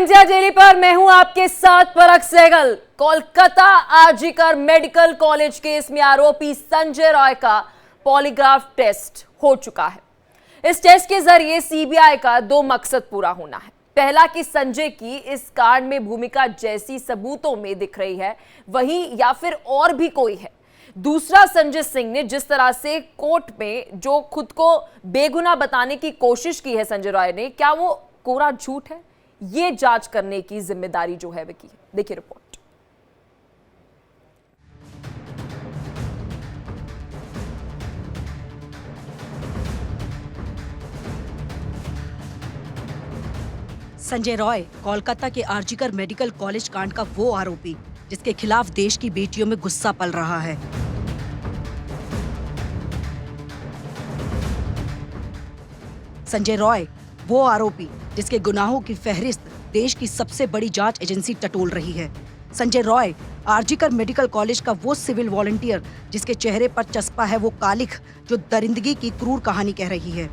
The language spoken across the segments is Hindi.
इंडिया डेली पर मैं हूं आपके साथ Parakh Sehgal. Kolkata RG Kar medical college case में आरोपी संजय रॉय का पॉलीग्राफ टेस्ट हो चुका है। इस टेस्ट के जरिए सीबीआई का दो मकसद पूरा होना है। पहला कि संजय की इस कांड में भूमिका जैसी सबूतों में दिख रही है वही या फिर और भी कोई है। दूसरा, संजय सिंह ने जिस तरह से कोर्ट में जो खुद को बेगुनाह बताने की कोशिश की है संजय रॉय ने, क्या वो कोरा झूठ है? ये जांच करने की जिम्मेदारी जो है की है। देखिए रिपोर्ट। संजय रॉय कोलकाता के आरजीकर मेडिकल कॉलेज कांड का वो आरोपी जिसके खिलाफ देश की बेटियों में गुस्सा पल रहा है। संजय रॉय वो आरोपी जिसके गुनाहों की फहरिस्त देश की सबसे बड़ी जांच एजेंसी टटोल रही है। संजय रॉय आरजीकर मेडिकल कॉलेज का वो सिविल वॉलंटियर जिसके चेहरे पर चस्पा है वो कालिख जो दरिंदगी की क्रूर कहानी कह रही है।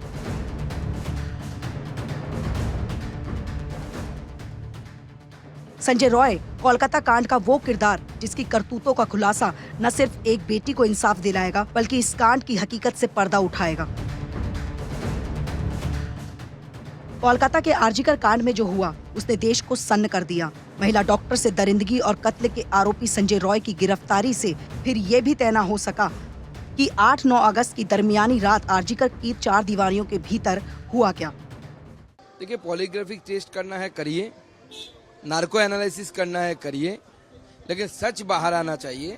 संजय रॉय कोलकाता कांड का वो किरदार जिसकी करतूतों का खुलासा न सिर्फ एक बेटी को इंसाफ दिलाएगा बल्कि इस कांड की हकीकत से पर्दा उठाएगा। कोलकाता के आरजीकर कांड में जो हुआ उसने देश को सन्न कर दिया। महिला डॉक्टर से दरिंदगी और कत्ल के आरोपी संजय रॉय की गिरफ्तारी से फिर ये भी तय न हो सका कि 8-9 अगस्त की दरमियानी रात आरजीकर की 4 दीवारियों के भीतर हुआ क्या। देखिए, पॉलीग्राफिक टेस्ट करना है करिए, नार्को एनालिसिस करना है करिए, लेकिन सच बाहर आना चाहिए।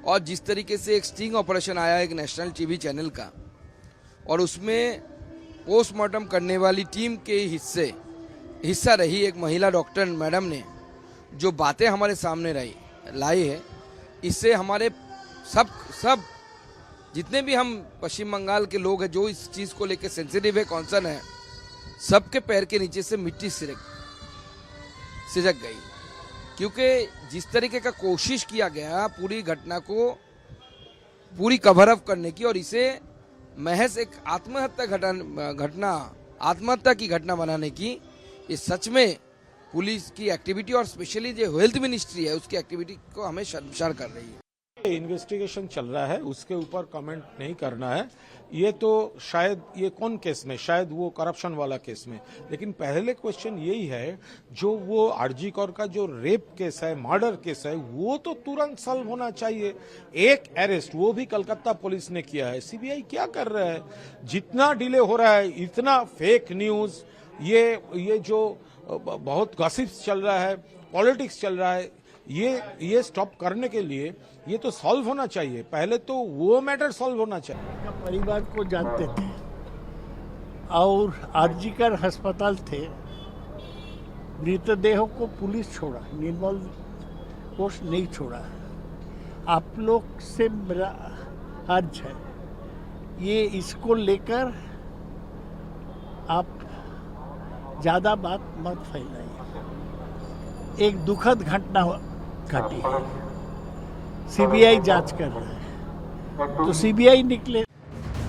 और जिस तरीके से एक स्टिंग ऑपरेशन आया एक नेशनल टीवी चैनल का और उसमें पोस्टमार्टम करने वाली टीम के हिस्सा रही एक महिला डॉक्टर मैडम ने जो बातें हमारे सामने लाई है, इससे हमारे सब जितने भी हम पश्चिम बंगाल के लोग हैं जो इस चीज़ को लेकर सेंसिटिव है, कॉन्सर्न है, सबके पैर के नीचे से मिट्टी सिसक गई। क्योंकि जिस तरीके का कोशिश किया गया पूरी घटना को पूरी कवर अप करने की और इसे महज एक आत्महत्या की घटना बनाने की, ये सच में पुलिस की एक्टिविटी और स्पेशली जो हेल्थ मिनिस्ट्री है उसकी एक्टिविटी को हमें शर्मसार कर रही है। इन्वेस्टिगेशन चल रहा है, उसके ऊपर कमेंट नहीं करना है। ये तो शायद ये कौन केस में, शायद वो करप्शन वाला केस में, लेकिन पहले क्वेश्चन यही है जो वो आरजीकर का जो रेप केस है, मर्डर केस है, वो तो तुरंत सॉल्व होना चाहिए। एक अरेस्ट वो भी कलकत्ता पुलिस ने किया है। सीबीआई क्या कर रहा है? जितना डिले हो रहा है, इतना फेक न्यूज, ये जो बहुत गॉसिप्स चल रहा है, पॉलिटिक्स चल रहा है, ये स्टॉप करने के लिए ये तो सॉल्व होना चाहिए। पहले तो वो मैटर सॉल्व होना चाहिए। परिवार को जानते थे और आरजीकर अस्पताल थे। मृतदेहों को पुलिस छोड़ा, निर्मल पोस्ट नहीं छोड़ा। आप लोग से मेरा अर्ज है, ये इसको लेकर आप ज्यादा बात मत फैलाइए। एक दुखद घटना घटी है, सीबीआई जांच कर रहा है, तो सीबीआई निकले।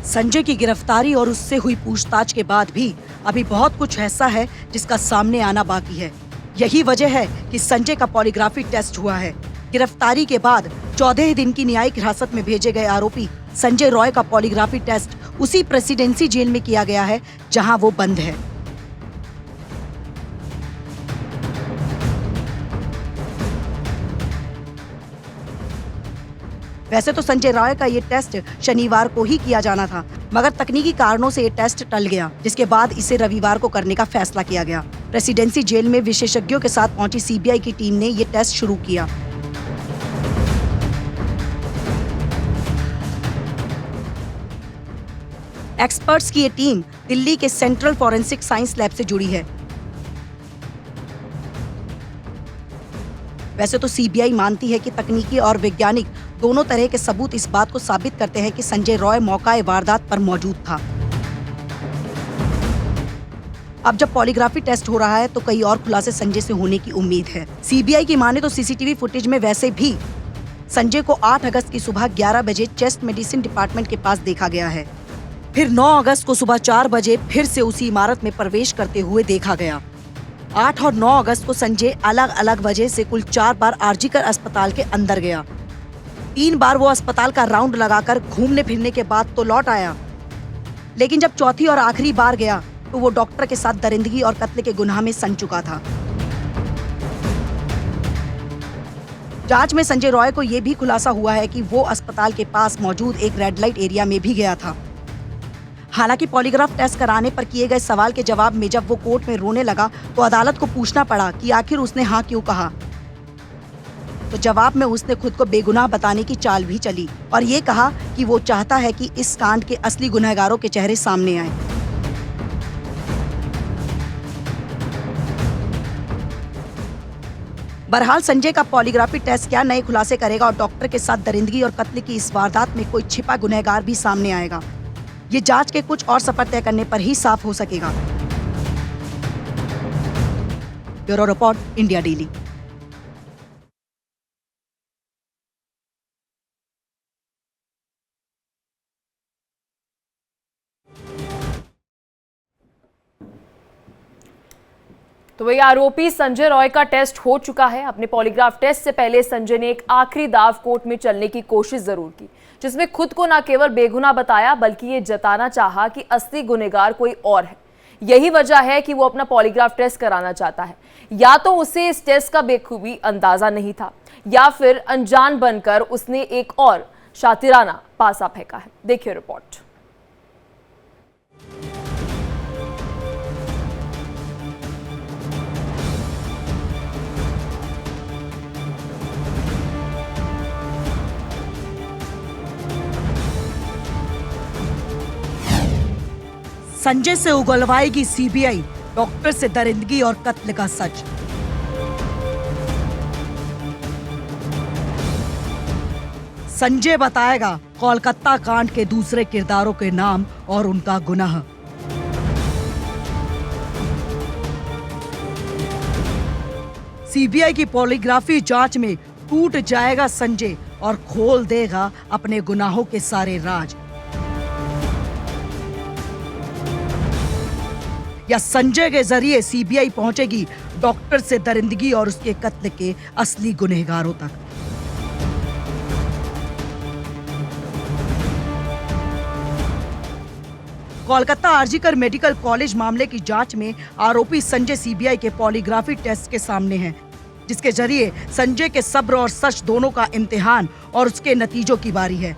संजय की गिरफ्तारी और उससे हुई पूछताछ के बाद भी अभी बहुत कुछ ऐसा है जिसका सामने आना बाकी है। यही वजह है कि संजय का पॉलीग्राफी टेस्ट हुआ है। गिरफ्तारी के बाद 14 दिन की न्यायिक हिरासत में भेजे गए आरोपी संजय रॉय का पॉलीग्राफी टेस्ट उसी प्रेसिडेंसी जेल में किया गया है जहां वो बंद है। वैसे तो संजय रॉय का ये टेस्ट शनिवार को ही किया जाना था, मगर तकनीकी कारणों से ये टेस्ट टल गया, जिसके बाद इसे रविवार को करने का फैसला किया गया। प्रेसिडेंसी जेल में विशेषज्ञों के साथ पहुंची सीबीआई की टीम ने ये टेस्ट शुरू किया। एक्सपर्ट्स की ये टीम दिल्ली के सेंट्रल फॉरेंसिक साइंस लैब से जुड़ी है। वैसे तो सीबीआई मानती है कि तकनीकी और वैज्ञानिक दोनों तरह के सबूत इस बात को साबित करते हैं कि संजय रॉय मौका वारदात पर मौजूद था। अब जब पॉलीग्राफी टेस्ट हो रहा है तो कई और खुलासे संजय से होने की उम्मीद है। सीबीआई की माने तो सीसीटीवी फुटेज में वैसे भी संजय को 8 अगस्त की सुबह 11 बजे चेस्ट मेडिसिन डिपार्टमेंट के पास देखा गया है। फिर 9 अगस्त को सुबह 4 बजे फिर से उसी इमारत में प्रवेश करते हुए देखा गया। 8 और 9 अगस्त को संजय अलग अलग वजह से कुल 4 बार आरजीकर अस्पताल के अंदर गया। 3 बार वो अस्पताल का राउंड लगाकर घूमने फिरने के बाद तो लौट आया, लेकिन जब चौथी और आखिरी बार गया तो वो डॉक्टर के साथ दरिंदगी और कत्ल के गुनाह में सन चुका था। जांच में संजय रॉय को यह भी खुलासा हुआ है कि वो अस्पताल के पास मौजूद एक रेड लाइट एरिया में भी गया था। हालांकि पॉलीग्राफ टेस्ट कराने पर किए गए सवाल के जवाब में जब वो कोर्ट में रोने लगा तो अदालत को पूछना पड़ा कि आखिर उसने हाँ क्यों कहा। तो जवाब में उसने खुद को बेगुनाह बताने की चाल भी चली और ये कहा कि वो चाहता है कि इस कांड के असली गुनहगारों के चेहरे सामने आए। बहरहाल संजय का पॉलीग्राफी टेस्ट क्या नए खुलासे करेगा और डॉक्टर के साथ दरिंदगी और कत्ल की इस वारदात में कोई छिपा गुनहगार भी सामने आएगा, ये जांच के कुछ और सफर तय करने पर ही साफ हो सकेगा। Bureau report, India daily. तो वही आरोपी संजय रॉय का टेस्ट हो चुका है। अपने पॉलीग्राफ टेस्ट से पहले संजय ने एक आखिरी दाव कोर्ट में चलने की कोशिश जरूर की, जिसमें खुद को न केवल बेगुनाह बताया बल्कि ये जताना चाहा कि असली गुनहगार कोई और है। यही वजह है कि वो अपना पॉलीग्राफ टेस्ट कराना चाहता है। या तो उसे इस टेस्ट का बेखूबी अंदाजा नहीं था या फिर अनजान बनकर उसने एक और शातिराना पासा फेंका है। देखिए रिपोर्ट। संजय से उगलवाएगी सीबीआई डॉक्टर से दरिंदगी और कत्ल का सच। संजय बताएगा कोलकाता कांड के दूसरे किरदारों के नाम और उनका गुनाह। सीबीआई की पॉलीग्राफी जांच में टूट जाएगा संजय और खोल देगा अपने गुनाहों के सारे राज। या संजय के जरिए सीबीआई पहुंचेगी डॉक्टर से दरिंदगी और उसके कत्ल के असली गुनहगारों तक। कोलकाता आरजीकर मेडिकल कॉलेज मामले की जांच में आरोपी संजय सीबीआई के पॉलीग्राफी टेस्ट के सामने है, जिसके जरिए संजय के सब्र और सच दोनों का इम्तिहान और उसके नतीजों की बारी है,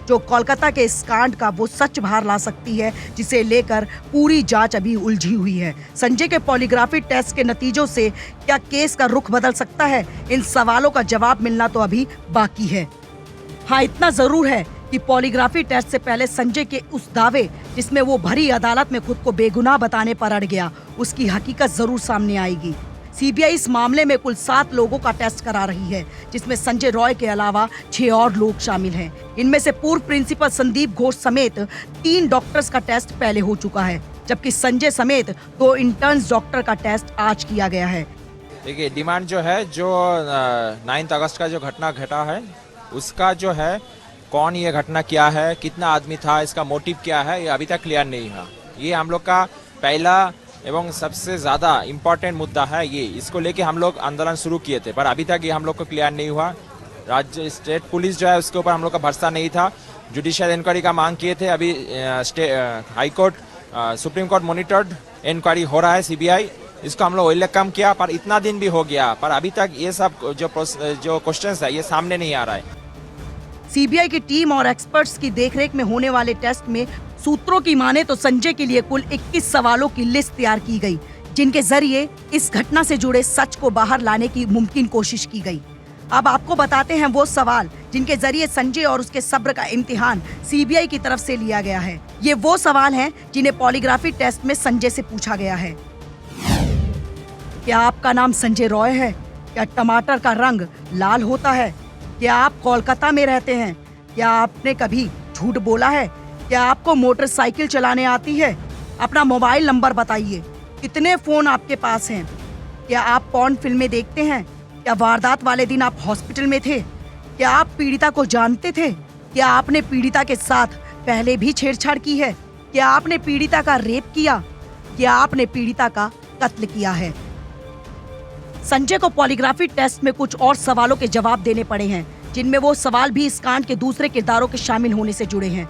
जो कोलकाता के इस कांड का वो सच बाहर ला सकती है जिसे लेकर पूरी जांच अभी उलझी हुई है। संजय के पॉलीग्राफी टेस्ट के नतीजों से क्या केस का रुख बदल सकता है, इन सवालों का जवाब मिलना तो अभी बाकी है। हाँ, इतना जरूर है कि पॉलीग्राफी टेस्ट से पहले संजय के उस दावे जिसमें वो भरी अदालत में खुद को बेगुनाह बताने पर अड़ गया, उसकी हकीकत जरूर सामने आएगी। सीबीआई इस मामले में कुल 7 लोगों का टेस्ट करा रही है, जिसमें संजय रॉय के अलावा 6 और लोग शामिल हैं। इनमें से पूर्व प्रिंसिपल संदीप घोष समेत 3 डॉक्टर्स का टेस्ट पहले हो चुका है, जबकि संजय समेत 2 इंटर्न्स डॉक्टर का टेस्ट आज किया गया है। देखिए, डिमांड जो है, जो 9 अगस्त का जो घटना घटा है उसका जो है कौन ये घटना किया है, कितना आदमी था, इसका मोटिव क्या है, ये अभी तक क्लियर नहीं है। ये हम लोग का पहला एवं सबसे ज़्यादा इम्पोर्टेंट मुद्दा है। ये इसको लेके हम लोग आंदोलन शुरू किए थे, पर अभी तक ये हम लोग को क्लियर नहीं हुआ। राज्य स्टेट पुलिस जो है उसके ऊपर हम लोग का भरोसा नहीं था। जुडिशियल इंक्वायरी का मांग किए थे। अभी high court, supreme court monitored inquiry हो रहा है सीबीआई, इसको हम लोग वेलकम किया, पर इतना दिन भी हो गया, पर अभी तक ये सब जो क्वेश्चंस है ये सामने नहीं आ रहा है। सीबीआई की टीम और एक्सपर्ट्स की देखरेख में होने वाले टेस्ट में सूत्रों की माने तो संजय के लिए कुल 21 सवालों की लिस्ट तैयार की गई, जिनके जरिए इस घटना से जुड़े सच को बाहर लाने की मुमकिन कोशिश की गई। अब आपको बताते हैं वो सवाल जिनके जरिए संजय और उसके सब्र का इम्तिहान सीबीआई की तरफ से लिया गया है। ये वो सवाल हैं जिन्हें पॉलीग्राफी टेस्ट में संजय से पूछा गया है। क्या आपका नाम संजय रॉय है? क्या टमाटर का रंग लाल होता है? क्या आप कोलकाता में रहते हैं? क्या आपने कभी झूठ बोला है? क्या आपको मोटरसाइकिल चलाने आती है? अपना मोबाइल नंबर बताइए। कितने फोन आपके पास हैं? क्या आप पॉर्न फिल्में देखते हैं? क्या वारदात वाले दिन आप हॉस्पिटल में थे? क्या आप पीड़िता को जानते थे? क्या आपने पीड़िता के साथ पहले भी छेड़छाड़ की है? क्या आपने पीड़िता का रेप किया? क्या आपने पीड़िता का कत्ल किया है? संजय को पॉलीग्राफी टेस्ट में कुछ और सवालों के जवाब देने पड़े हैं, जिनमें वो सवाल भी इस कांड के दूसरे किरदारों के शामिल होने से जुड़े हैं।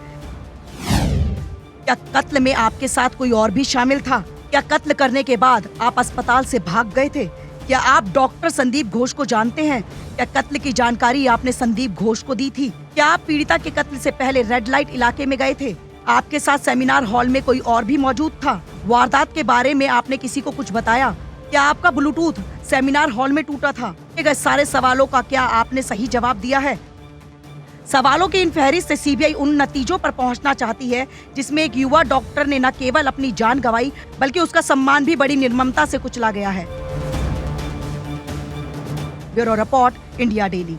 क्या कत्ल में आपके साथ कोई और भी शामिल था? क्या कत्ल करने के बाद आप अस्पताल से भाग गए थे? क्या आप डॉक्टर संदीप घोष को जानते हैं? क्या कत्ल की जानकारी आपने संदीप घोष को दी थी? क्या आप पीड़िता के कत्ल से पहले रेड लाइट इलाके में गए थे? आपके साथ सेमिनार हॉल में कोई और भी मौजूद था? वारदात के बारे में आपने किसी को कुछ बताया? क्या आपका ब्लूटूथ सेमिनार हॉल में टूटा था? ये सारे सवालों का क्या आपने सही जवाब दिया है? सवालों की इन फहरिस्त से सीबीआई उन नतीजों पर पहुंचना चाहती है जिसमें एक युवा डॉक्टर ने न केवल अपनी जान गंवाई बल्कि उसका सम्मान भी बड़ी निर्ममता से कुचला गया है। Bureau report, India daily.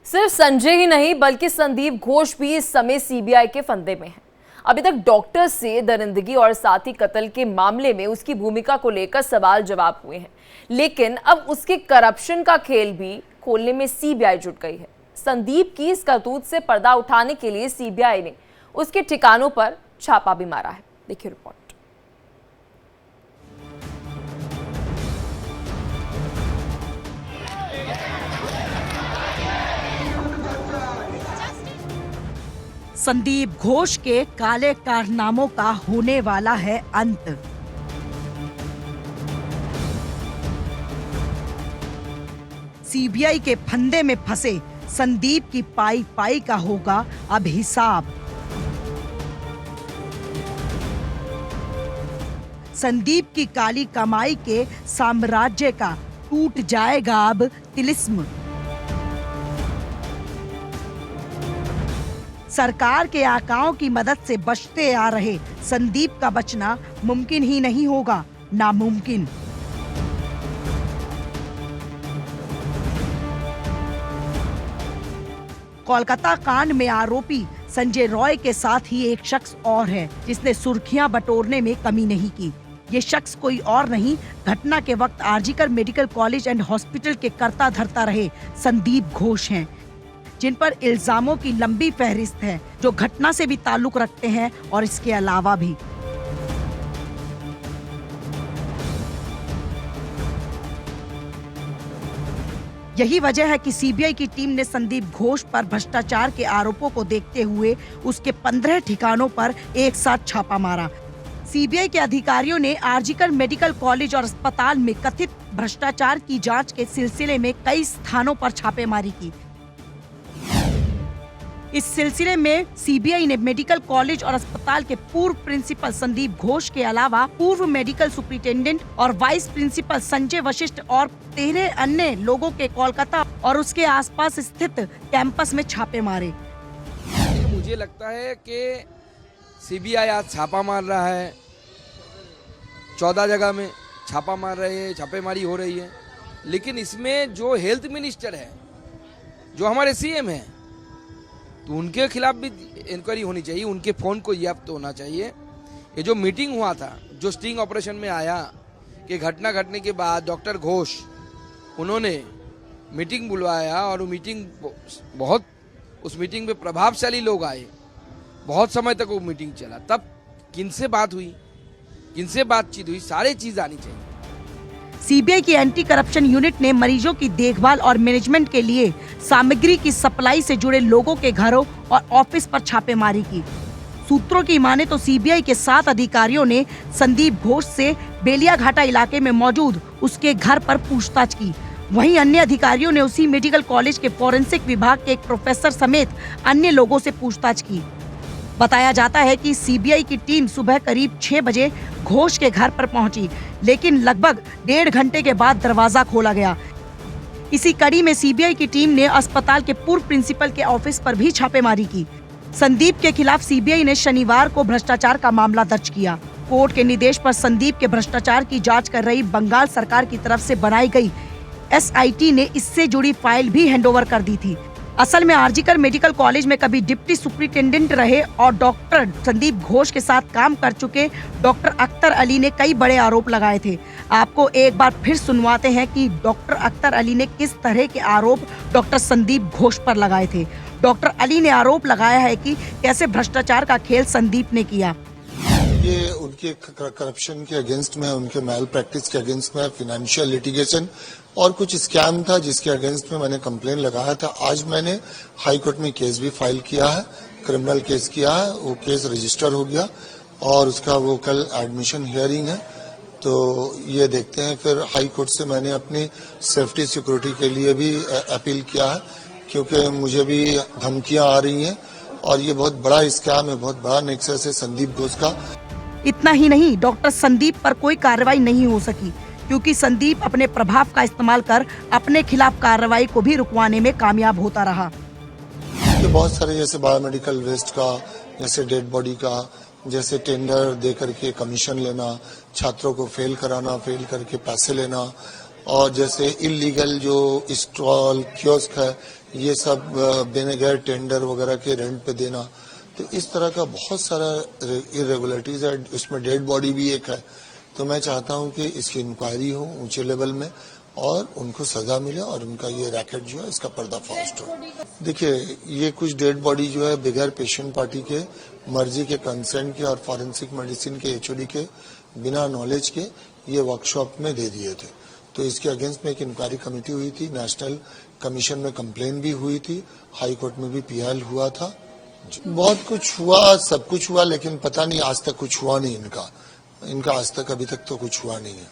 सिर्फ संजय ही नहीं बल्कि संदीप घोष भी इस समय सीबीआई के फंदे में है। अभी तक डॉक्टर से दरिंदगी और साथ ही कत्ल के मामले में उसकी भूमिका को लेकर सवाल जवाब हुए हैं, लेकिन अब उसके करप्शन का खेल भी खोलने में सीबीआई जुट गई है। संदीप की इस करतूत से पर्दा उठाने के लिए सीबीआई ने उसके ठिकानों पर छापा भी मारा है। देखिए रिपोर्ट। संदीप घोष के काले कारनामों का होने वाला है अंत। सीबीआई के फंदे में फंसे संदीप की पाई पाई का होगा अब हिसाब। संदीप की काली कमाई के साम्राज्य का टूट जाएगा अब तिलिस्म। सरकार के आकाओं की मदद से बचते आ रहे संदीप का बचना मुमकिन ही नहीं होगा, नामुमकिन। कोलकाता कांड में आरोपी संजय रॉय के साथ ही एक शख्स और है जिसने सुर्खियां बटोरने में कमी नहीं की। ये शख्स कोई और नहीं, घटना के वक्त RG Kar medical college and hospital के कर्ता धर्ता रहे संदीप घोष हैं, जिन पर इल्जामों की लंबी फहरिस्त है जो घटना से भी ताल्लुक रखते हैं और इसके अलावा भी। यही वजह है कि सीबीआई की टीम ने संदीप घोष पर भ्रष्टाचार के आरोपों को देखते हुए उसके 15 ठिकानों पर एक साथ छापा मारा। सीबीआई के अधिकारियों ने आरजीकर मेडिकल कॉलेज और अस्पताल में कथित भ्रष्टाचार की जांच के सिलसिले में कई स्थानों पर छापेमारी की। इस सिलसिले में सीबीआई ने मेडिकल कॉलेज और अस्पताल के पूर्व प्रिंसिपल संदीप घोष के अलावा पूर्व मेडिकल सुपरिटेंडेंट और वाइस प्रिंसिपल संजय वशिष्ठ और 13 अन्य लोगों के कोलकाता और उसके आसपास स्थित कैंपस में छापे मारे। मुझे लगता है कि सीबीआई आज छापा मार रहा है, 14 जगह में छापा मार रहे हैं, छापेमारी हो रही है, लेकिन इसमें जो हेल्थ मिनिस्टर है, जो हमारे सीएम है, तो उनके खिलाफ भी इंक्वायरी होनी चाहिए, उनके फोन को जब्त होना चाहिए। ये जो मीटिंग हुआ था, जो स्टिंग ऑपरेशन में आया कि घटना घटने के बाद डॉक्टर घोष उन्होंने मीटिंग बुलवाया और वो मीटिंग बहुत, उस मीटिंग में प्रभावशाली लोग आए, बहुत समय तक वो मीटिंग चला, तब किनसे बात हुई, किनसे बातचीत हुई, सारी चीज आनी चाहिए। सीबीआई की एंटी करप्शन यूनिट ने मरीजों की देखभाल और मैनेजमेंट के लिए सामग्री की सप्लाई से जुड़े लोगों के घरों और ऑफिस पर छापेमारी की। सूत्रों की माने तो सीबीआई के 7 अधिकारियों ने संदीप घोष से बेलियाघाटा इलाके में मौजूद उसके घर पर पूछताछ की। वहीं अन्य अधिकारियों ने उसी मेडिकल कॉलेज के फॉरेंसिक विभाग के एक प्रोफेसर समेत अन्य लोगों से पूछताछ की। बताया जाता है कि सीबीआई की टीम सुबह करीब 6 बजे घोष के घर पर पहुंची, लेकिन लगभग 1.5 घंटे के बाद दरवाजा खोला गया। इसी कड़ी में सीबीआई की टीम ने अस्पताल के पूर्व प्रिंसिपल के ऑफिस पर भी छापेमारी की। संदीप के खिलाफ सीबीआई ने शनिवार को भ्रष्टाचार का मामला दर्ज किया। कोर्ट के निर्देश पर संदीप के भ्रष्टाचार की जांच कर रही बंगाल सरकार की तरफ से बनाई गई एसआईटी ने इससे जुड़ी फाइल भी हैंडओवर कर दी थी। असल में आरजीकर मेडिकल कॉलेज में कभी डिप्टी सुपरिटेंडेंट रहे और डॉक्टर संदीप घोष के साथ काम कर चुके डॉक्टर अख्तर अली ने कई बड़े आरोप लगाए थे। आपको एक बार फिर सुनवाते हैं कि डॉक्टर अख्तर अली ने किस तरह के आरोप डॉक्टर संदीप घोष पर लगाए थे। डॉक्टर अली ने आरोप लगाया है कि कैसे भ्रष्टाचार का खेल संदीप ने किया। ये उनके करप्शन के अगेंस्ट में, उनके मैल प्रैक्टिस के अगेंस्ट में, फाइनेंशियल लिटिगेशन और कुछ स्कैम था जिसके अगेंस्ट में मैंने कंप्लेन लगाया था। आज मैंने हाई कोर्ट में केस भी फाइल किया है, क्रिमिनल केस किया है, वो केस रजिस्टर हो गया और उसका वो कल एडमिशन हियरिंग है। तो ये देखते हैं, फिर हाई कोर्ट से मैंने अपनी सेफ्टी सिक्योरिटी के लिए भी अपील किया है, क्योंकि मुझे भी धमकियां आ रही हैं और ये बहुत बड़ा स्कैम है, बहुत बड़ा नेक्सस है संदीप घोष का। इतना ही नहीं, डॉक्टर संदीप पर कोई कार्रवाई नहीं हो सकी क्योंकि संदीप अपने प्रभाव का इस्तेमाल कर अपने खिलाफ कार्रवाई को भी रुकवाने में कामयाब होता रहा। तो बहुत सारे जैसे बायोमेडिकल वेस्ट का, जैसे डेड बॉडी का, जैसे टेंडर दे करके कमीशन लेना, छात्रों को फेल कराना, फेल करके पैसे लेना, और जैसे इलीगल जो स्टॉल कियोस्क है ये सब देने गए टेंडर वगैरह के रेंट पे देना। तो इस तरह का बहुत सारा इरेगुलरिटीज है, इसमें डेड बॉडी भी एक है। तो मैं चाहता हूं कि इसकी इंक्वायरी हो ऊंचे लेवल में और उनको सजा मिले और उनका ये रैकेट जो है इसका पर्दाफाश हो। देखिए, ये कुछ डेड बॉडी जो है बगैर पेशेंट पार्टी के, मर्जी के, कंसेंट के और फॉरेंसिक मेडिसिन के एचओडी के बिना नॉलेज के ये वर्कशॉप में दे दिए थे। तो इसके अगेंस्ट में एक इंक्वायरी कमेटी हुई थी, नेशनल कमीशन में कंप्लेन भी हुई थी, हाई कोर्ट में भी पीएल हुआ था। बहुत कुछ हुआ, सब कुछ हुआ, लेकिन पता नहीं आज तक कुछ हुआ नहीं इनका आज तक अभी तक तो कुछ हुआ नहीं है।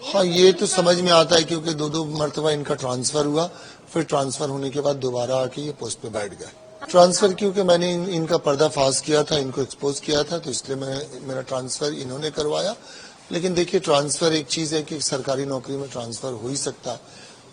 हाँ, ये तो समझ में आता है क्योंकि दो मरतबा इनका ट्रांसफर हुआ, फिर ट्रांसफर होने के बाद दोबारा आके ये पोस्ट पे बैठ गए। ट्रांसफर क्योंकि मैंने इनका पर्दाफाश किया था, इनको एक्सपोज किया था, तो इसलिए मेरा ट्रांसफर इन्होंने करवाया। लेकिन देखिए, ट्रांसफर एक चीज है कि सरकारी नौकरी में ट्रांसफर हो ही सकता है,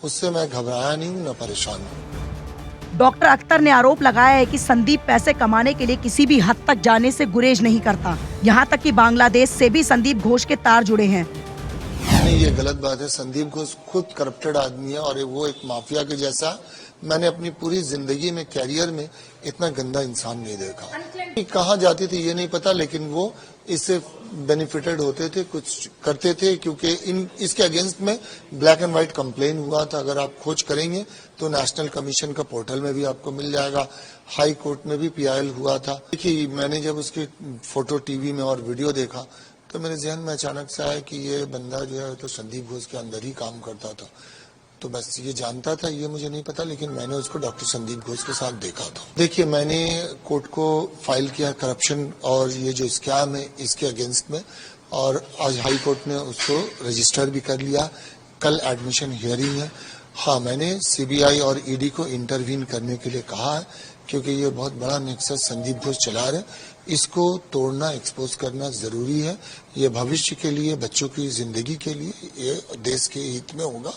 उससे मैं घबराया नहीं हूँ, न परेशान हूँ। डॉक्टर अख्तर ने आरोप लगाया है कि संदीप पैसे कमाने के लिए किसी भी हद तक जाने से गुरेज नहीं करता। यहाँ तक कि बांग्लादेश से भी संदीप घोष के तार जुड़े हैं। नहीं, ये गलत बात है। संदीप घोष खुद करप्टेड आदमी है और वो एक माफिया के जैसा। मैंने अपनी पूरी जिंदगी में, कैरियर में इतना गंदा इंसान नहीं देखा। कहाँ जाते थे ये नहीं पता, लेकिन वो इससे बेनिफिटेड होते थे, कुछ करते थे, क्योंकि इसके अगेंस्ट में ब्लैक एंड व्हाइट कंप्लेन हुआ था। अगर आप खोज करेंगे तो नेशनल कमीशन का पोर्टल में भी आपको मिल जाएगा, हाई कोर्ट में भी पीआईएल हुआ था। देखिए, मैंने जब उसकी फोटो टीवी में और वीडियो देखा तो मेरे जहन में अचानक से आया कि ये बंदा जो है तो संदीप घोष के अंदर ही काम करता था। तो बस ये जानता था, ये मुझे नहीं पता, लेकिन मैंने उसको डॉक्टर संदीप घोष के साथ देखा था। देखिए, मैंने कोर्ट को फाइल किया करप्शन और ये जो स्कैम है इसके अगेंस्ट में, और आज हाई कोर्ट ने उसको रजिस्टर भी कर लिया। कल एडमिशन हियरिंग है। हाँ, मैंने सीबीआई और ईडी को इंटरवीन करने के लिए कहा है, क्योंकि ये बहुत बड़ा नेक्सस संदीप घोष चला रहे, इसको तोड़ना, एक्सपोज करना जरूरी है। ये भविष्य के लिए, बच्चों की जिंदगी के लिए, ये देश के हित में होगा,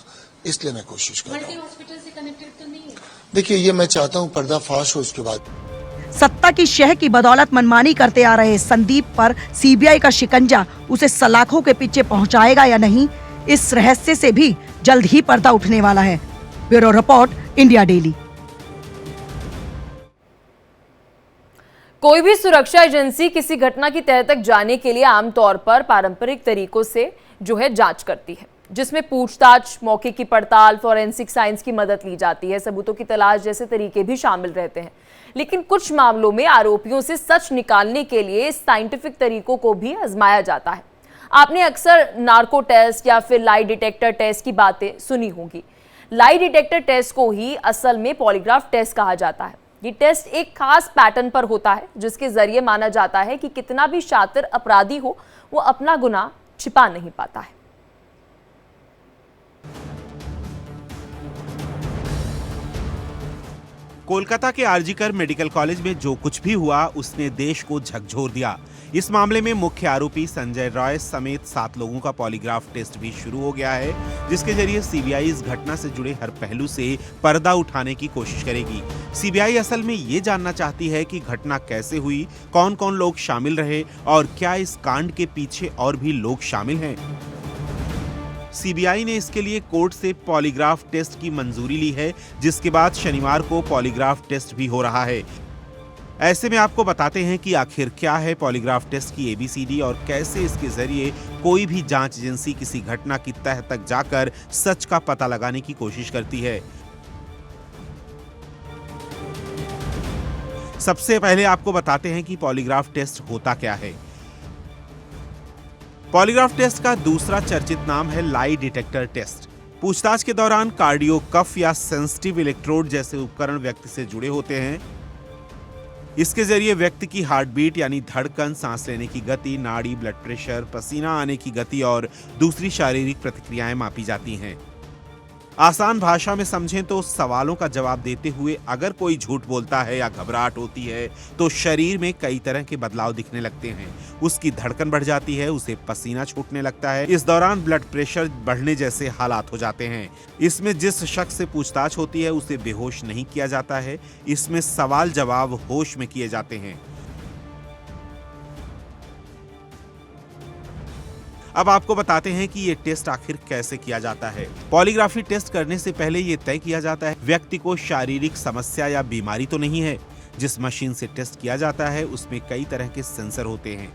इसलिए मैं कोशिश कर रहा हूँ। हॉस्पिटल से कनेक्टेड तो नहीं है? देखिए, ये मैं चाहता हूँ पर्दाफाश हो उसके बाद। सत्ता की शह की बदौलत मनमानी करते आ रहे संदीप पर सीबीआई का शिकंजा उसे सलाखों के पीछे पहुंचाएगा या नहीं, इस रहस्य से भी जल्द ही पर्दा उठने वाला है। Bureau report, India daily. कोई भी सुरक्षा एजेंसी किसी घटना की तह तक जाने के लिए आमतौर पर पारंपरिक तरीकों से जो है जांच करती है, जिसमें पूछताछ, मौके की पड़ताल, फॉरेंसिक साइंस की मदद ली जाती है, सबूतों की तलाश जैसे तरीके भी शामिल रहते हैं। लेकिन कुछ मामलों में आरोपियों से सच निकालने के लिए साइंटिफिक तरीकों को भी आजमाया जाता है। आपने अक्सर नार्को टेस्ट या फिर लाई डिटेक्टर टेस्ट की बातें सुनी होगी। लाई डिटेक्टर टेस्ट को ही असल में पॉलीग्राफ टेस्ट कहा जाता है। ये टेस्ट एक खास पैटर्न पर होता है, जिसके जरिए माना जाता है कि कितना भी शातिर अपराधी हो, वो अपना गुनाह छिपा नहीं पाता है। कोलकाता के आरजीकर मेडिकल कॉलेज में जो कुछ भी हुआ उसने देश को झकझोर दिया। इस मामले में मुख्य आरोपी संजय रॉय समेत 7 लोगों का पॉलीग्राफ टेस्ट भी शुरू हो गया है, जिसके जरिए सीबीआई इस घटना से जुड़े हर पहलू से पर्दा उठाने की कोशिश करेगी। सीबीआई असल में ये जानना चाहती है कि घटना कैसे हुई, कौन कौन लोग शामिल रहे और क्या इस कांड के पीछे और भी लोग शामिल हैं। सीबीआई ने इसके लिए कोर्ट से पॉलीग्राफ टेस्ट की मंजूरी ली है, जिसके बाद शनिवार को पॉलीग्राफ टेस्ट भी हो रहा है। ऐसे में आपको बताते हैं कि आखिर क्या है पॉलीग्राफ टेस्ट की एबीसीडी और कैसे इसके जरिए कोई भी जांच एजेंसी किसी घटना की तह तक जाकर सच का पता लगाने की कोशिश करती है। सबसे पहले आपको बताते हैं कि पॉलीग्राफ टेस्ट होता क्या है। पॉलीग्राफ टेस्ट का दूसरा चर्चित नाम है लाई डिटेक्टर टेस्ट। पूछताछ के दौरान कार्डियो कफ या सेंसिटिव इलेक्ट्रोड जैसे उपकरण व्यक्ति से जुड़े होते हैं। इसके जरिए व्यक्ति की हार्ट बीट यानी धड़कन, सांस लेने की गति, नाड़ी, ब्लड प्रेशर, पसीना आने की गति और दूसरी शारीरिक प्रतिक्रियाएं मापी जाती हैं। आसान भाषा में समझें तो सवालों का जवाब देते हुए अगर कोई झूठ बोलता है या घबराहट होती है तो शरीर में कई तरह के बदलाव दिखने लगते हैं। उसकी धड़कन बढ़ जाती है, उसे पसीना छूटने लगता है, इस दौरान ब्लड प्रेशर बढ़ने जैसे हालात हो जाते हैं। इसमें जिस शख्स से पूछताछ होती है उसे बेहोश नहीं किया जाता है। इसमें सवाल जवाब होश में किए जाते हैं। अब आपको बताते हैं कि ये टेस्ट आखिर कैसे किया जाता है। पॉलीग्राफी टेस्ट करने से पहले ये तय किया जाता है व्यक्ति को शारीरिक समस्या या बीमारी तो नहीं है। जिस मशीन से टेस्ट किया जाता है उसमें कई तरह के सेंसर होते हैं।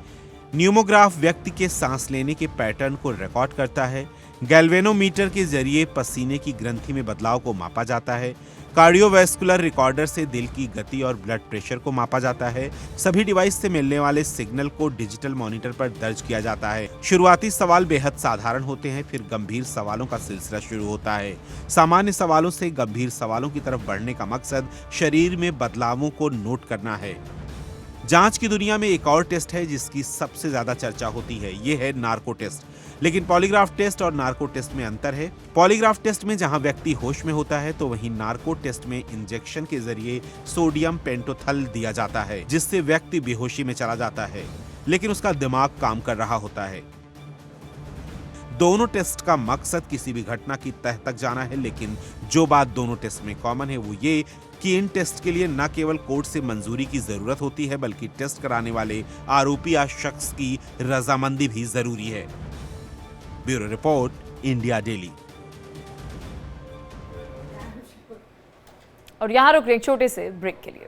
न्यूमोग्राफ व्यक्ति के सांस लेने के पैटर्न को रिकॉर्ड करता है। गैल्वेनोमीटर के जरिए पसीने की ग्रंथि में बदलाव को मापा जाता है। कार्डियोवैस्कुलर रिकॉर्डर से दिल की गति और ब्लड प्रेशर को मापा जाता है। सभी डिवाइस से मिलने वाले सिग्नल को डिजिटल मॉनिटर पर दर्ज किया जाता है। शुरुआती सवाल बेहद साधारण होते हैं, फिर गंभीर सवालों का सिलसिला शुरू होता है। सामान्य सवालों से गंभीर सवालों की तरफ बढ़ने का मकसद शरीर में बदलावों को नोट करना है। जांच की दुनिया में एक और टेस्ट है जिसकी सबसे ज्यादा चर्चा होती है, ये है नार्को टेस्ट। लेकिन पॉलीग्राफ टेस्ट और नार्को टेस्ट में अंतर है। पॉलीग्राफ टेस्ट में जहां व्यक्ति होश में होता है तो वहीं नार्को टेस्ट में इंजेक्शन के जरिए सोडियम पेंटोथल दिया जाता है, जिससे व्यक्ति बेहोशी में चला जाता है, लेकिन उसका दिमाग काम कर रहा होता है। दोनों टेस्ट का मकसद किसी भी घटना की तह तक जाना है, लेकिन जो बात दोनों टेस्ट में कॉमन है वो ये कि इन टेस्ट के लिए न केवल कोर्ट से मंजूरी की जरूरत होती है बल्कि टेस्ट कराने वाले आरोपी या शख्स की रजामंदी भी जरूरी है। Bureau report, India daily. और यहाँ रुक रहे एक छोटे से ब्रेक के लिए।